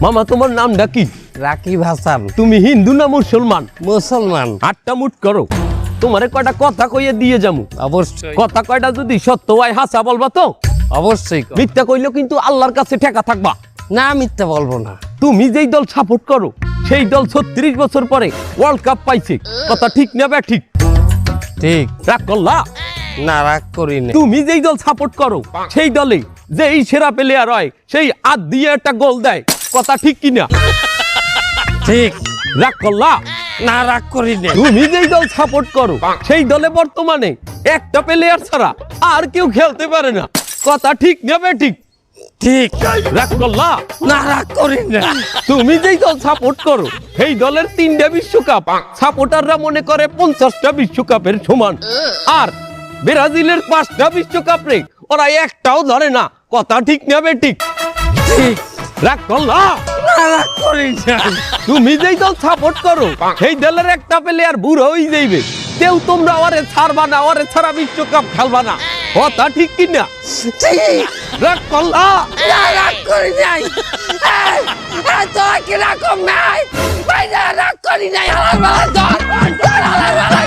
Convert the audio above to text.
মামা তোমার নামটা কি? রাকিব হাসান। তুমি হিন্দু না মুসলমান? মুসলমান। আটটা মুট করো, তোমারে কয়টা কথা কইয়ে দিয়ে যামু। অবশ্যই। কথা কয়টা যদি সত্য হয় হাসা বলবা তো? অবশ্যই। মিথ্যা কইলেও কিন্তু আল্লাহর কাছে ঠেকা থাকবা। না, মিথ্যা বলবো না। তুমি যেই দল সাপোর্ট করো সেই দল 36 বছর পরে ওয়ার্ল্ড কাপ পাইছে, কথা ঠিক না বে ঠিক? ঠিক। রাগ করলা? না, রাগ করি না। তুমি যেই দল সাপোর্ট করো সেই দলে যেই সেরা প্লেয়ার হয় সেই হাত দিয়ে একটা গোল দেয়, কথা ঠিক কিনা? ঠিক। রাগ করলা? না, রাগ করি না। তুমি যেই দল সাপোর্ট করো সেই দলে বর্তমানে একটা প্লেয়ার ছাড়া আর কেউ খেলতে পারে না, কথা ঠিক না বে ঠিক? ঠিক। রাগ করলা? না, রাগ করি না। তুমি যেই দল সাপোর্ট করো সেই দলের 3টা বিশ্বকাপ সাপোর্টাররা মনে করে 50টা বিশ্বকাপের সমান, আর ব্রাজিলের 5টা বিশ্বকাপ রে ওরা একটাও ধরে না, কথা ঠিক না বে ঠিক? ঠিক। রাগ করলা? না, রাগ করি না। তুমি যেই দল সাপোর্ট করো সেই দলের একটা প্লেয়ার বুড়ো হয়ে যাইবে, কেউ তোমরা ওরে ছাড়বা না, ওরে ছাড়া বিশ্বকাপ খেলবা না, কথা ঠিক কিনা? ঠিক। রাগ করলা? না, রাগ করি নাই। তোরা কি রকম নাই? ভাই, না, রাগ করি নাই। হালার বালা ধর, হালার বালা